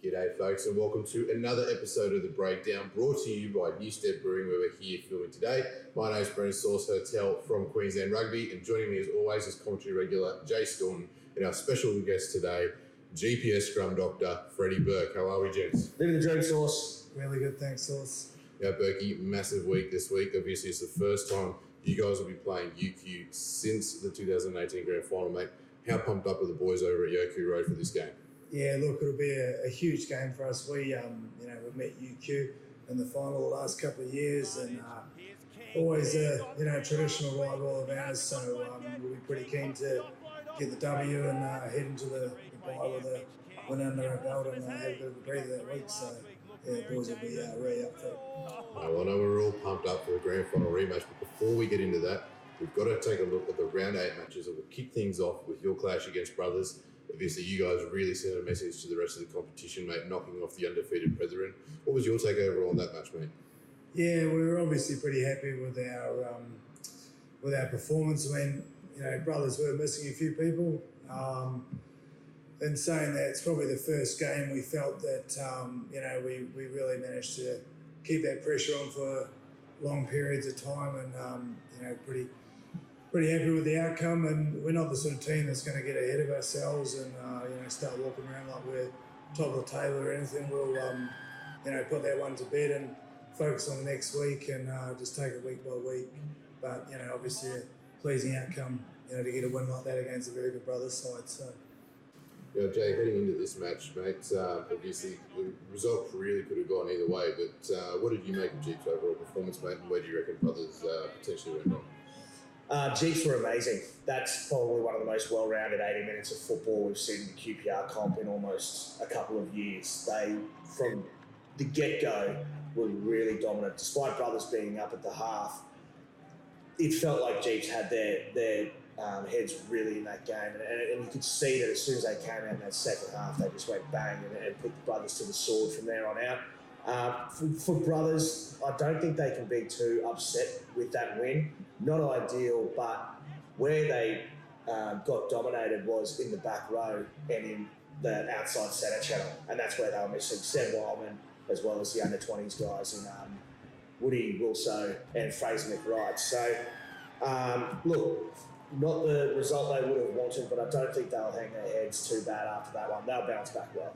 G'day folks and welcome to another episode of The Breakdown, brought to you by New Step Brewing, where we're here filming today. My name is Brendan Sauce Hotel from Queensland Rugby, and joining me as always is commentary regular Jay Staunton and our special guest today, GPS Scrum Doctor Freddie Burke. How are we, gents? Living the dream, Sauce. Really good, thanks, Sauce. Yeah, Berkey, massive week this week. Obviously, it's the first time you guys will be playing UQ since the 2018 Grand Final, mate. How pumped up are the boys over at Yoku Road for this game? Yeah, look, it'll be a huge game for us. We've met UQ in the final the last couple of years, and always a traditional rival of ours. So we'll be pretty keen to get the W and head into the bye with a win under our belt and have a bit of a breather that week. So yeah, the boys will be really up for it. Well, I know we're all pumped up for the Grand Final rematch, but before we get into that, we've got to take a look at the round 8 matches, and we'll kick things off with your clash against Brothers. Obviously, you guys really sent a message to the rest of the competition, mate, knocking off the undefeated Brethren. What was your take overall on that match, mate? Yeah, we were obviously pretty happy with our performance. I mean, Brothers were missing a few people. In saying that, it's probably the first game we felt that we really managed to keep that pressure on for long periods of time, and pretty happy with the outcome. And we're not the sort of team that's going to get ahead of ourselves and start walking around like we're top of the table or anything. We'll put that one to bed and focus on the next week and just take it week by week. But obviously a pleasing outcome to get a win like that against a very good Brothers side. So. Yeah, Jay, heading into this match, mate, obviously the result really could have gone either way, but what did you make of Jeep's overall performance, mate, and where do you reckon Brothers potentially went wrong? Jeeps were amazing. That's probably one of the most well-rounded 80 minutes of football we've seen in the QPR comp in almost a couple of years. They, from the get-go, were really dominant. Despite Brothers being up at the half, it felt like Jeeps had their heads really in that game. And you could see that as soon as they came out in that second half, they just went bang and put the Brothers to the sword from there on out. For Brothers, I don't think they can be too upset with that win. Not ideal, but where they got dominated was in the back row and in the outside centre channel, and that's where they were missing Seb Wildman as well as the under-20s guys and Woody Wilso and Fraser McWright. So, look, not the result they would have wanted, but I don't think they'll hang their heads too bad after that one. They'll bounce back well.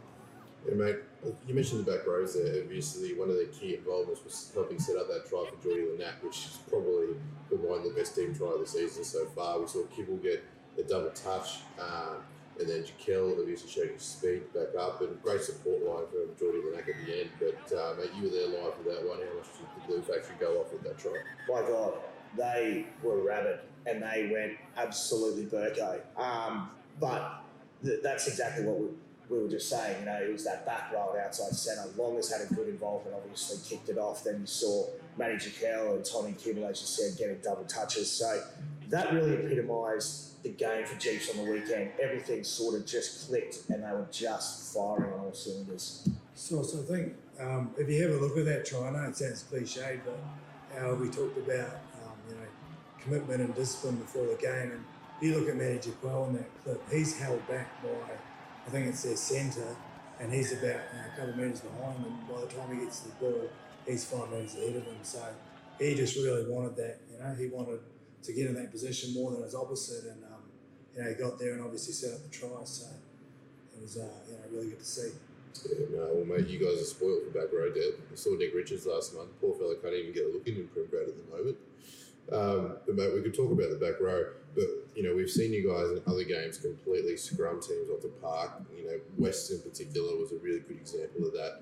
Yeah, mate, you mentioned the back rows there. Obviously, one of the key involvements was helping set up that try for Geordie Lynette, which is probably one of the best team try of the season so far. We saw Kibble get a double touch, and then Jaquel obviously showed his speed back up, and great support line from Geordie Lynette at the end. But, mate, you were there live for that one. How much did the Blue Factory go off with that try? My God, they were rabid, and they went absolutely Burko. But that's exactly what we were just saying, it was that back row at outside centre. Longers had a good involvement, obviously kicked it off. Then you saw Matty Jaquel and Tommy Kibble, as you said, getting double touches. So that really epitomised the game for Jeeps on the weekend. Everything sort of just clicked and they were just firing on all cylinders. So I think if you have a look at that try, I know it sounds cliched, but how we talked about commitment and discipline before the game, and you look at Matty Jaquel in that clip, he's held back by, I think it's their centre, and he's about a couple of metres behind them. By the time he gets to the ball, he's 5 metres ahead of him. So he just really wanted that. He wanted to get in that position more than his opposite, and he got there and obviously set up the try. So it was really good to see. Yeah, no, well, mate, you guys are spoiled for back row there. I saw Nick Richards last month. Poor fella can't even get a look in Prim Grade at the moment. But mate, we could talk about the back row, but we've seen you guys in other games completely scrum teams off the park. West in particular was a really good example of that.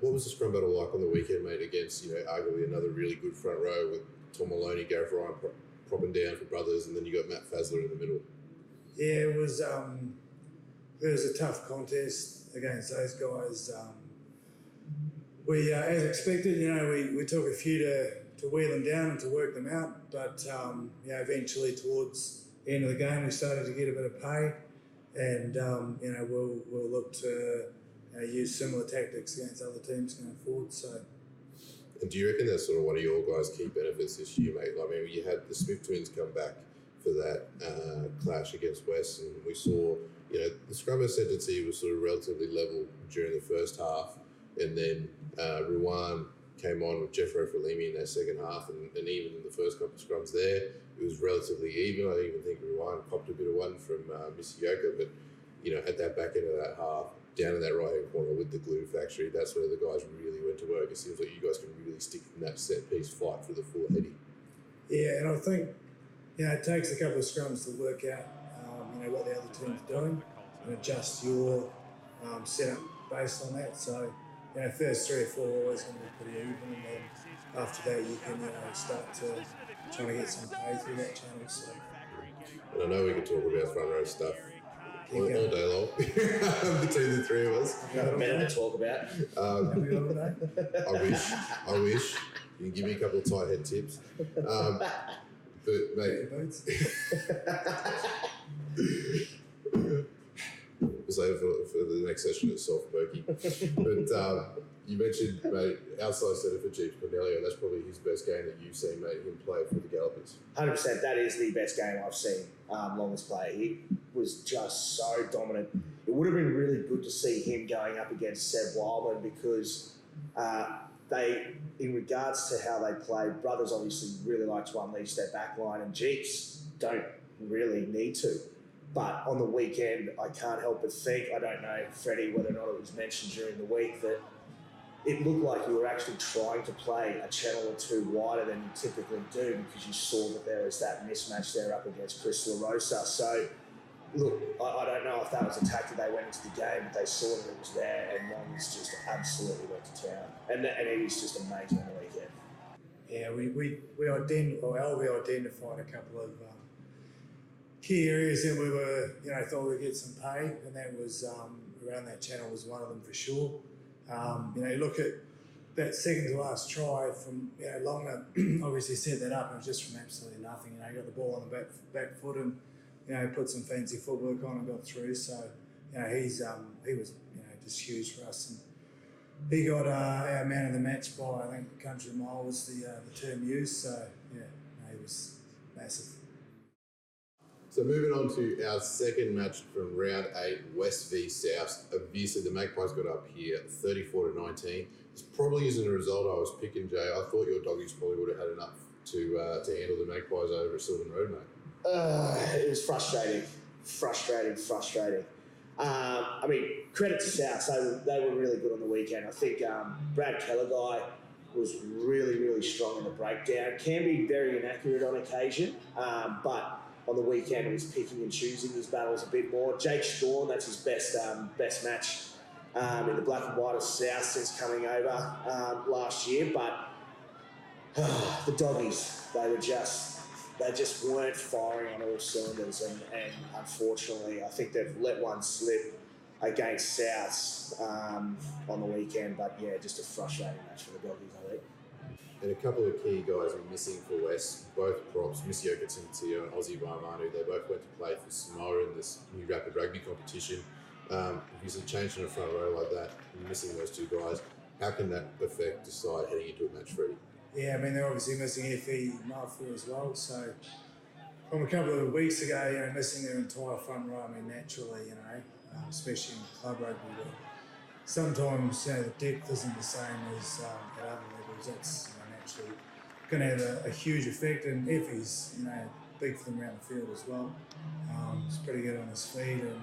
What was the scrum battle like on the weekend, mate, against arguably another really good front row with Tom Maloney, Gareth Ryan propping down for Brothers, and then you got Matt Fazler in the middle? Yeah, it was a tough contest against those guys. We, as expected, we took a few to wear them down and to work them out, but eventually towards the end of the game we started to get a bit of pay, and we'll look to use similar tactics against other teams going forward. So, and do you reckon that's sort of one of your guys' key benefits this year, mate? I mean, you had the Smith twins come back for that clash against West, and we saw, the scrum ascendancy was sort of relatively level during the first half, and then Ruan came on with Jeffro Falimi in their second half, and even in the first couple of scrums there, it was relatively even. I even think Ruan copped a bit of one from Misioka, but at that back end of that half, down in that right-hand corner with the glue factory, that's where the guys really went to work. It seems like you guys can really stick in that set-piece fight for the full heady. Yeah, and I think, it takes a couple of scrums to work out, what the other team's doing and adjust your setup based on that. So, first 3 or 4 are always going to be pretty even, and then after that you can start to trying to get some pay through that channel. So. And I know we can talk about front row stuff all day long between the three of us. Another minute to talk about. I wish. You can give me a couple of tight head tips. But mate, we'll save for the next session itself, Berkey. But you mentioned, mate, outside centre for Jeeps Cornelio. That's probably his best game that you've seen, mate, him play for the Gallopers. 100%. That is the best game I've seen Longest play. He was just so dominant. It would have been really good to see him going up against Seb Wildman because they, in regards to how they play, Brothers obviously really like to unleash their back line, and Jeeps don't really need to. But on the weekend, I can't help but think, I don't know, Freddie, whether or not it was mentioned during the week, that it looked like you were actually trying to play a channel or two wider than you typically do because you saw that there was that mismatch there up against Chris LaRosa. So, look, I don't know if that was a tactic they went into the game, but they saw that it was there, and Longs just absolutely went to town. And it was just amazing on the weekend. Yeah, we identified a couple of key areas that we were, thought we'd get some pay, and that was around that channel was one of them for sure. You look at that second to last try from Longer, obviously set that up, and it was just from absolutely nothing. He got the ball on the back foot and put some fancy footwork on and got through. So he was just huge for us, and he got our man of the match by, I think, country mile was the term used. So he was massive. So moving on to our second match from round 8, West v South. Obviously, the Magpies got up here 34-19. This probably isn't a result I was picking, Jay. I thought your doggies probably would have had enough to handle the Magpies over at Sylvan Road, mate. It was frustrating. I mean, credit to South. They were really good on the weekend. I think Brad Kellerguy was really, really strong in the breakdown. Can be very inaccurate on occasion, but on the weekend he was picking and choosing his battles a bit more. Jake Strawn, that's his best match in the black and white of South since coming over last year. But the doggies, they just weren't firing on all cylinders, and unfortunately I think they've let one slip against Souths on the weekend. But yeah, just a frustrating match for the doggies, I think. And a couple of key guys were missing for West, both props, Misioka Timoteo and Ozzy Barmanu. They both went to play for Samoa in this new rapid rugby competition. Obviously changing a front row like that, and missing those two guys, how can that affect the side heading into a match, Freddie? Yeah, I mean, they're obviously missing Effie Marfu as well. So from a couple of weeks ago, missing their entire front row, I mean, naturally, especially in club rugby, but sometimes, the depth isn't the same as at other levels. That's naturally going to have a huge effect. And Effie's, big for them around the field as well. He's pretty good on his feet, and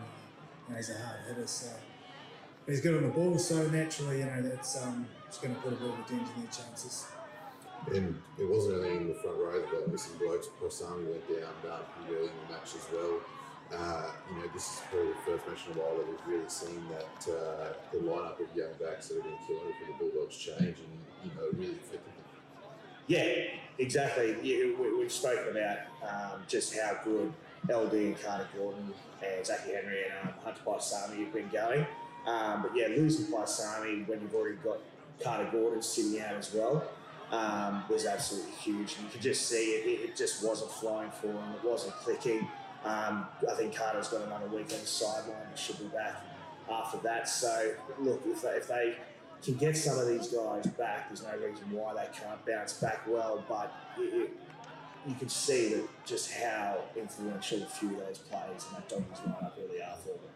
he's a hard hitter. So he's good on the ball. So naturally, that's it's going to put a bit of a dent in their chances. And it wasn't only in the front row that got missing blokes. Possami went down pretty early in the match as well. This is probably the first match in a while that we've really seen that the lineup of young backs that have been killing it for the Bulldogs change, and really affected them. Yeah, exactly. Yeah, we've spoken about just how good LD and Carter Gordon and Zachy Henry and Hunter Paisami have been going. But yeah, losing Paisami when you've already got Carter Gordon sitting out as well was absolutely huge. And you could just see it just wasn't flowing for him. It wasn't clicking. I think Carter's got another week on the sideline and should be back after that. So, look, if they can get some of these guys back, there's no reason why they can't bounce back well. But you could see that just how influential a few of those players in that Dockers lineup really are for them.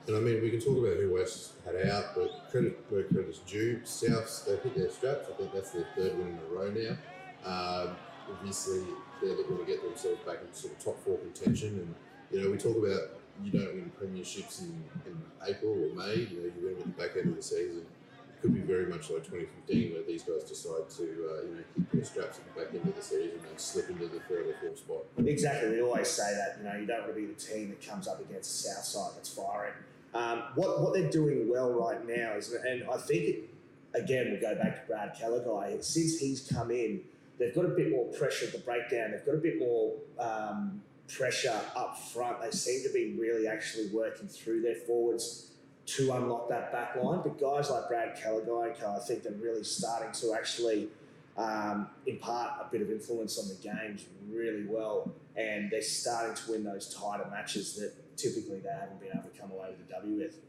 And I mean, we can talk about who West had out, but credit where credit's due. Souths, they've hit their straps. I think that's their third win in a row now. Obviously, they're looking to get themselves back into sort of top four contention. And, you know, we talk about you don't win premierships in April or May. You know, you win at the back end of the season. It could be very much like 2015 where these guys decide to, hit their straps at the back end of the season and slip into the third or fourth spot. Exactly. We always say that, you know, you don't want to be the team that comes up against the south side that's firing. What they're doing well right now is, and I think, again, we'll go back to Brad Callaghan, since he's come in, they've got a bit more pressure at the breakdown. They've got a bit more pressure up front. They seem to be really actually working through their forwards to unlock that back line. But guys like Brad Callaghan, I think they're really starting to actually impart a bit of influence on the games really well. And they're starting to win those tighter matches that typically they haven't been able to come away with a W with.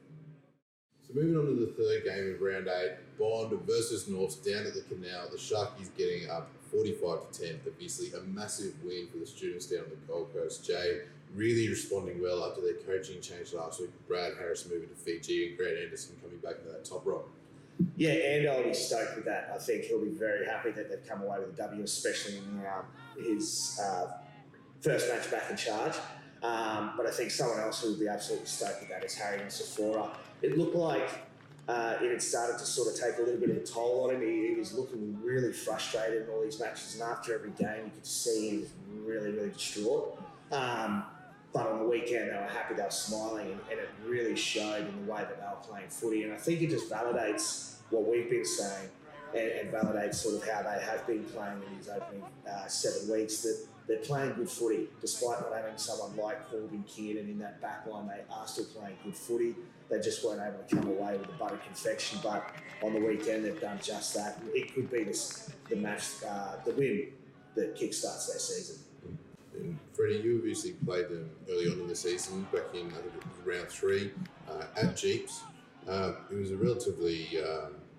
So moving on to the third game of round 8, Bond versus Norths down at the Canal. The Sharkies getting up 45-10. Obviously a massive win for the students down on the Gold Coast. Jay really responding well after their coaching change last week. Brad Harris moving to Fiji and Grant Anderson coming back into that top row. Yeah, and I'll be stoked with that. I think he'll be very happy that they've come away with a W, especially in his first match back in charge. But I think someone else who will be absolutely stoked with that is Harry Nsafora. It looked like it had started to sort of take a little bit of a toll on him. He was looking really frustrated in all these matches, and after every game you could see he was really, really distraught. But on the weekend they were happy, they were smiling, and it really showed in the way that they were playing footy. And I think it just validates what we've been saying and validates sort of how they have been playing in these opening 7 weeks, that they're playing good footy. Despite not having someone like Corbin Kiernan in that back line, they are still playing good footy. They just weren't able to come away with the butter confection, but on the weekend they've done just that. It could be the match, the win that kickstarts their season. And Freddie, you obviously played them early on in the season, back in, I think it was round 3, at Jeeps. It was a relatively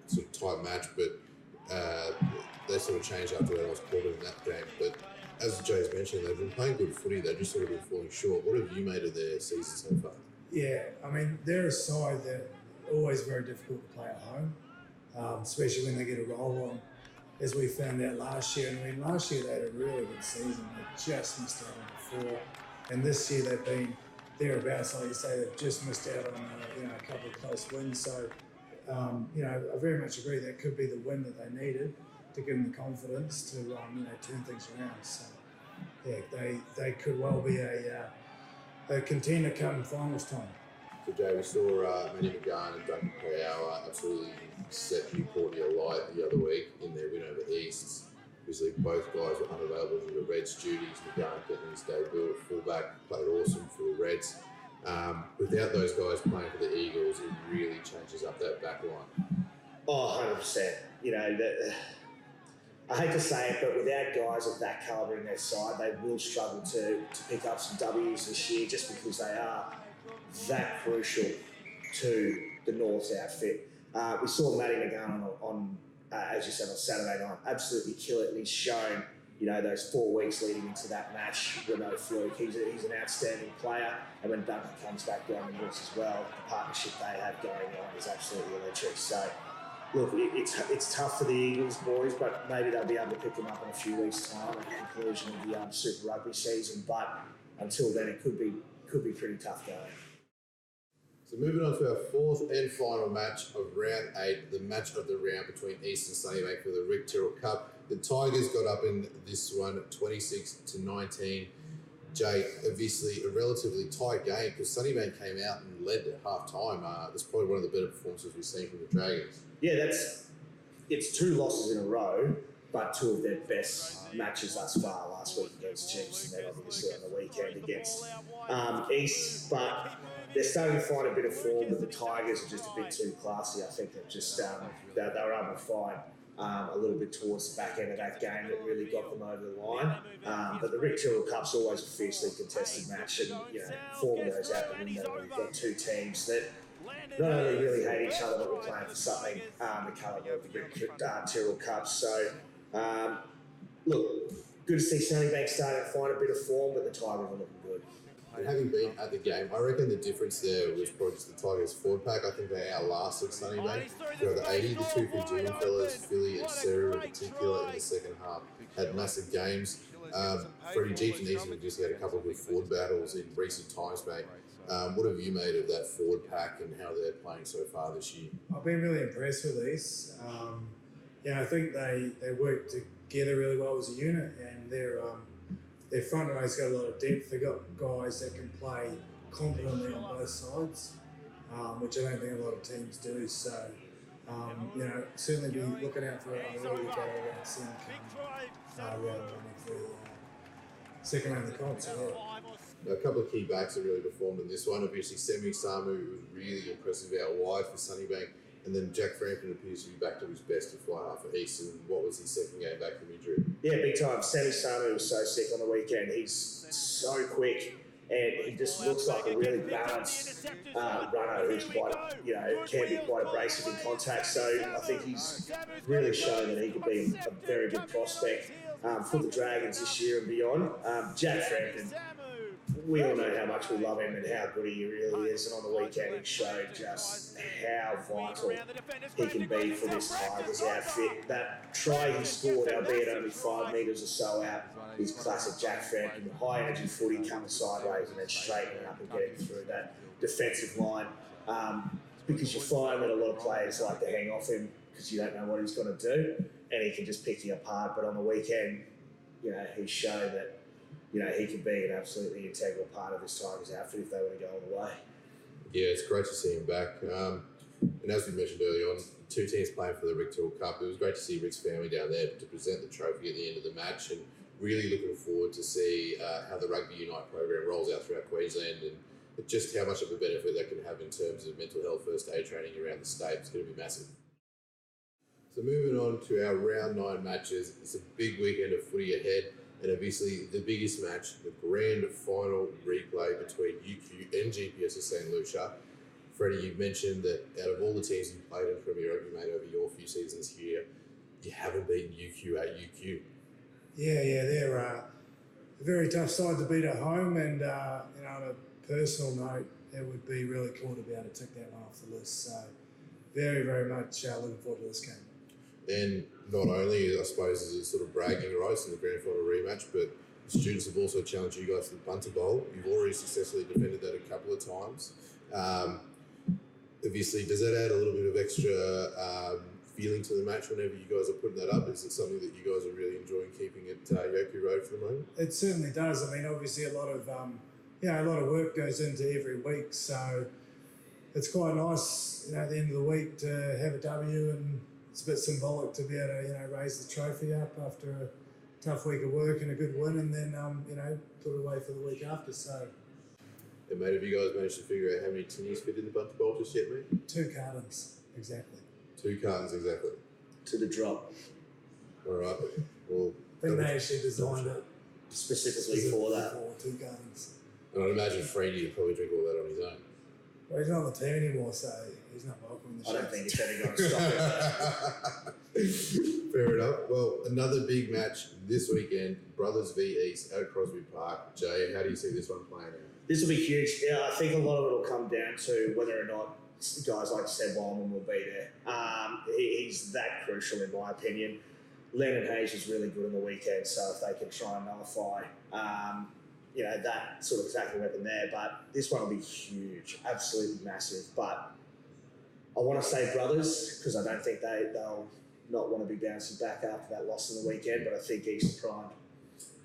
sort of tight match, but they sort of changed after that. I was called in that game. But as Jay's mentioned, they've been playing good footy. They've just sort of been falling short. What have you made of their season so far? Yeah, I mean, they're a side that always very difficult to play at home, especially when they get a roll on, as we found out last year. And I mean, last year they had a really good season. They just missed out on the 4. And this year they've been thereabouts, like you say, they've just missed out on a couple of close wins. So, I very much agree that could be the win that they needed to give them the confidence to turn things around. So, yeah, they could well be a contender come finals time. So, Jay, we saw Manny McGahn and Duncan Kayao absolutely set Newport alight the other week in their win over East. Obviously, both guys were unavailable for the Reds' duties. McGahn getting his debut at fullback, played awesome for the Reds. Without those guys playing for the Eagles, it really changes up that back line. Oh, 100%. I hate to say it, but without guys of that calibre in their side, they will struggle to pick up some W's this year, just because they are that crucial to the North's outfit. We saw Matty McGahn on as you said, on Saturday night, absolutely kill it, and he's shown, those 4 weeks leading into that match were no fluke. He's an outstanding player, and when Duncan comes back down the North as well, the partnership they have going on is absolutely electric. So, look, it's tough for the Eagles boys, but maybe they'll be able to pick them up in a few weeks' time at the conclusion of the Super Rugby season. But until then, it could be pretty tough going. So moving on to our 4th and final match of round 8, the match of the round between East and Sunnybank for the Rick Tyrrell Cup. The Tigers got up in this one 26-19. Jay, obviously a relatively tight game because Sunnybank came out and led at half time. That's probably one of the better performances we've seen from the Dragons. Yeah, it's 2 losses in a row, but 2 of their best matches thus far, last week against Chiefs and then obviously on the weekend against East. But they're starting to find a bit of form, but the Tigers are just a bit too classy. I think they've just they were able to find a little bit towards the back end of that game that really got them over the line. But the Rick Tyrrell Cup's always a fiercely contested match, and form goes out the window when you've got 2 teams that not only really hate each other, but we're playing for something the calibre of the Rick Tyrrell Cup. So, look, good to see Sunnybank starting to find a bit of form, but the Tigers are looking good. And having been at the game, I reckon the difference there was probably just the Tigers forward pack. I think they outlasted Sunnybank. The 80, the two Fijian fellas, Philly and Seru in particular in the second half, had massive games. Freddie Jeeps and Easy have just had a couple of good forward battles in recent times, mate. What have you made of that forward pack and how they're playing so far this year? I've been really impressed with these. I think they work together really well as a unit, and their front row's got a lot of depth. They've got guys that can play competently on both sides, which I don't think a lot of teams do. So, certainly be looking out for a really good battle against them rather for second round of the comp. So, A couple of key backs that really performed in this one. Obviously, Semi Samu was really impressive out wide for Sunnybank. And then Jack Frampton appears to be back to his best to fly half for Eastern. What was his second game back from injury? Yeah, big time. Semi Samu was so sick on the weekend. He's so quick, and he just looks like a really balanced runner who's quite, can be quite abrasive in contact. So I think he's really shown that he could be a very good prospect for the Dragons this year and beyond. Jack Frampton, we all know how much we love him and how good he really is, and on the weekend he showed just how vital he can be for this Tigers outfit. That try he scored, albeit only 5 metres or so out, is classic Jack Frampton. High energy footy coming sideways and then straightening up and getting through that defensive line. Because you find that a lot of players like to hang off him because you don't know what he's going to do, and he can just pick you apart. But on the weekend, he showed that he could be an absolutely integral part of this Tigers outfit if they were to go all the way. Yeah, it's great to see him back. And as we mentioned earlier on, two teams playing for the Rick Tour Cup. It was great to see Rick's family down there to present the trophy at the end of the match, and really looking forward to see how the Rugby Unite program rolls out throughout Queensland and just how much of a benefit that can have in terms of mental health first aid training around the state. It's going to be massive. So moving on to our round 9 matches, it's a big weekend of footy ahead. And obviously the biggest match, the grand final replay between UQ and GPS of St. Lucia. Freddie, you've mentioned that out of all the teams you've played in Premier Rugby, mate, over your few seasons here, you haven't beaten UQ at UQ. Yeah, they're a very tough side to beat at home, and on a personal note, it would be really cool to be able to tick that one off the list. So very, very much looking forward to this game. And not only, I suppose, is it sort of bragging rights in the grand final rematch, but the students have also challenged you guys to the Bunter Bowl. You've already successfully defended that a couple of times. Obviously, does that add a little bit of extra feeling to the match whenever you guys are putting that up? Is it something that you guys are really enjoying keeping at Yoku Road for the moment? It certainly does. I mean, obviously a lot of work goes into every week, so it's quite nice, at the end of the week to have a W, and it's a bit symbolic to be able to, raise the trophy up after a tough week of work and a good win, and then, put it away for the week after. So, And mate, have you guys managed to figure out how many tinnies fit in the Bunter Bowl just yet, mate? 2 cartons, exactly. 2 cartons, exactly. To the drop. All right. Well, I think they actually designed it Specifically for that. For 2 cartons. and I'd imagine Freeney would probably drink all that on his own. Well, he's not on the team anymore, so he's not welcome in the show. I don't think it's ever going to stop it. Fair enough. Well, another big match this weekend, Brothers v East at Crosby Park. Jay, how do you see this one playing out? This will be huge. Yeah, I think a lot of it will come down to whether or not guys like Seb Wildman will be there. He's that crucial in my opinion. Lennon Hayes was really good on the weekend, so if they can try and nullify, that sort of attacking weapon there. But this one will be huge, absolutely massive. But I want to say Brothers because I don't think they'll not want to be bouncing back after that loss on the weekend. But I think East are primed.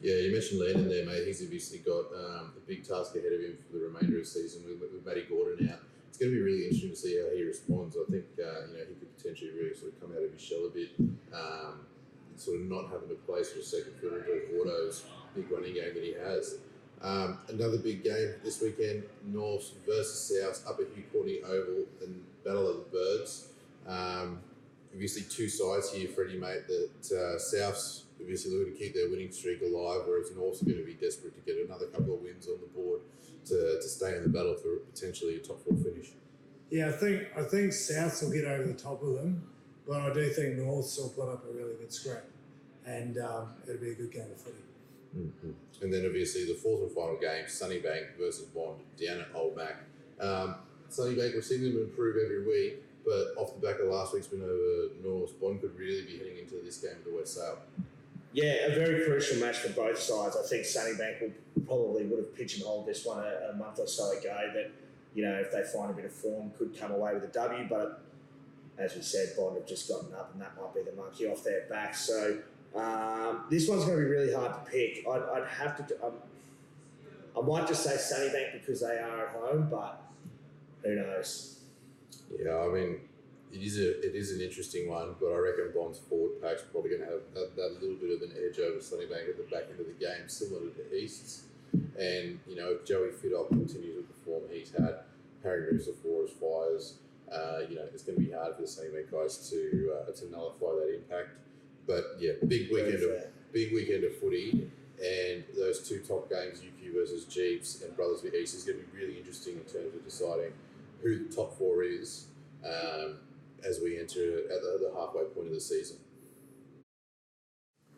Yeah, you mentioned Landon there, mate. He's obviously got a big task ahead of him for the remainder of the season with Matty Gordon out. It's going to be really interesting to see how he responds. I think he could potentially really sort of come out of his shell a bit, sort of not having to play sort of second fiddle to Gordo's big running game that he has. Another big game this weekend, North versus South, up at Hugh Courtney Oval and Battle of the Birds. Obviously 2 sides here, Freddie, mate, that South's obviously looking to keep their winning streak alive, whereas North's going to be desperate to get another couple of wins on the board to stay in the battle for potentially a top 4 finish. Yeah, I think Souths will get over the top of them, but I do think Norths will put up a really good scrap, and it'll be a good game of footy. Mm-hmm. And then obviously the fourth and final game, Sunnybank versus Bond down at Old Mac. Sunnybank, we're seeing them improve every week, but off the back of last week's win over North, Bond could really be heading into this game with the West Sale. Yeah, a very crucial match for both sides. I think Sunnybank would have pigeonholed this one a month or so ago that, if they find a bit of form, could come away with a W. But as we said, Bond have just gotten up, and that might be the monkey off their back. So this one's going to be really hard to pick. I'd have to. I might just say Sunnybank because they are at home, but who knows? Yeah, I mean, it is an interesting one, but I reckon Bond's forward pack's probably going to have that little bit of an edge over Sunnybank at the back end of the game, similar to East's. And, if Joey Fidop continues with the form he's had, Harry moves the four as fires, it's going to be hard for the Sunnybank guys to nullify that impact. But, yeah, big weekend of footy, and those two top games, UQ versus Jeeps and Brothers v East, is going to be really interesting in terms of deciding who the top four is as we enter at the halfway point of the season.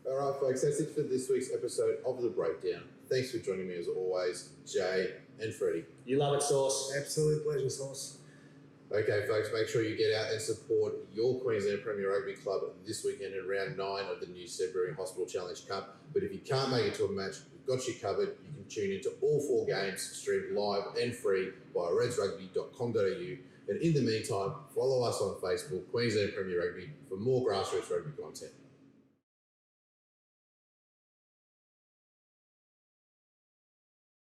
All right, folks, that's it for this week's episode of The Breakdown. Thanks for joining me as always, Jay and Freddie. You love it, Sauce. Absolute pleasure, Sauce. Okay, folks, make sure you get out and support your Queensland Premier Rugby club this weekend in round 9 of the new Sudbury Hospital Challenge Cup. But if you can't make it to a match, we've got you covered. You can tune into all 4 games streamed live and free via redsrugby.com.au. And in the meantime, follow us on Facebook, Queensland Premier Rugby, for more grassroots rugby content.